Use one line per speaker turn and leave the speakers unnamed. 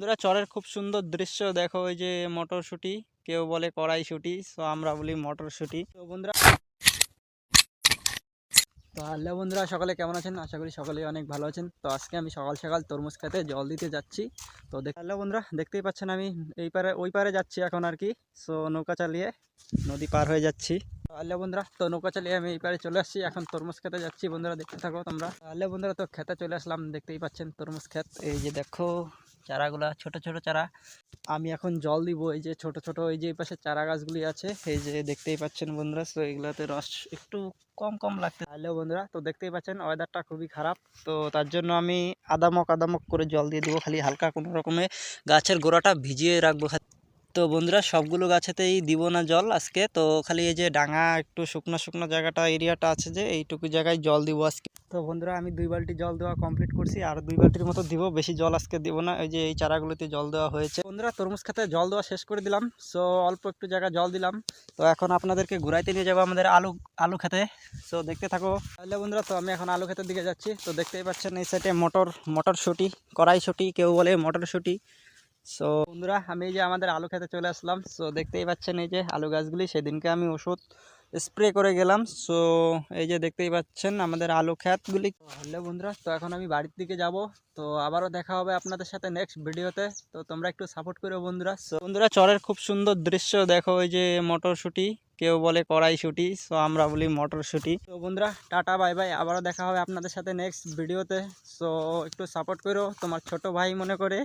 বন্ধুরা চরের খুব সুন্দর দৃশ্য দেখো, ওই যে মটরশুঁটি, কেউ বলে কড়াইশুঁটি, সো আমরা বলি মটরশুঁটি। তো বন্ধুরা, তো হ্যালো বন্ধুরা, সকলে কেমন আছেন? আশা করি সকলেই অনেক ভালো আছেন। তো আজকে আমি সকাল সকাল তরমুজ খেতে জল দিতে যাচ্ছি। তো হ্যালো বন্ধুরা, দেখতেই পাচ্ছেন আমি এই পারে ওই পারে যাচ্ছি এখন আর কি। সো নৌকা চালিয়ে নদী পার হয়ে যাচ্ছি। হ্যালো বন্ধুরা, তো নৌকা চালিয়ে আমি এই পারে চলে আসছি, এখন তরমুজ খেতে যাচ্ছি। বন্ধুরা দেখতে থাকো তোমরা। হ্যালো বন্ধুরা, তো খেতে চলে আসলাম, দেখতেই পাচ্ছেন তরমুজ ক্ষেত। এই যে দেখো চারাগুলা, ছোট ছোট চারা। আমি এখন জল দিব এই যে ছোট ছোট এই যে এই পাশে চারা গাছগুলি আছে, এই যে দেখতেই পাচ্ছেন বন্ধুরা। তো এগুলাতে রস একটু কম কম লাগতে। হ্যালো বন্ধুরা, তো দেখতেই পাচ্ছেন ওয়েদারটা খুবই খারাপ, তো তার জন্য আমি আদামক আদামক করে জল দিয়ে দিব, খালি হালকা কোনো রকমে গাছের গোড়াটা ভিজিয়ে রাখবো। তো বন্ধুরা সবগুলো গাছেতেই দিব না জল আজকে, তো খালি এই যে ডাঙা একটু শুকনো শুকনো জায়গাটা এরিয়াটা আছে যে এইটুকু জায়গায় জল দিব আজকে। তো বন্ধুরা আমি 2 বালতি জল দেওয়া কমপ্লিট করছি, আর 2 বালতির মতো দিব, বেশি জল আজকে দিব না। এই যে এই চারাগুলোতে জল দেওয়া হয়েছে। বন্ধুরা তরমুজ খেতে জল দেওয়া শেষ করে দিলাম, সো অল্প একটু জায়গা জল দিলাম। তো এখন আপনাদেরকে ঘুরাইতে নিয়ে যাবো আমাদের আলু খেতে। সো দেখতে থাকো। তাহলে বন্ধুরা, তো আমি এখন আলু খেতের দিকে যাচ্ছি। তো দেখতেই পাচ্ছেন এই সাইডে মটরশুঁটি, কড়াইশুঁটি কেউ বলে মটরশুঁটি। সো বন্ধুরা আমি এই যে আমাদের আলু খেতে চলে আসলাম। সো দেখতেই পাচ্ছেন এই যে আলু গাছগুলি, সেদিনকে আমি ওষুধ স্প্রে করে গেলাম। সো এই যে দেখতেই পাচ্ছেন আমাদের আলু ক্ষেতগুলি। হ্যালো বন্ধুরা, তো এখন আমি বাড়ির দিকে যাব। তো আবারও দেখা হবে আপনাদের সাথে নেক্সট ভিডিওতে। তো তোমরা একটু সাপোর্ট করো বন্ধুরা। সো বন্ধুরা চরের খুব সুন্দর দৃশ্য দেখো, ওই যে মটরশুঁটি, কেউ বলে কড়াইশুঁটি, সো আমরা বলি মটরশুঁটি। তো বন্ধুরা টাটা বাই বাই, আবারও দেখা হবে আপনাদের সাথে নেক্সট ভিডিওতে। সো একটু সাপোর্ট করো তোমার ছোট ভাই মনে করে।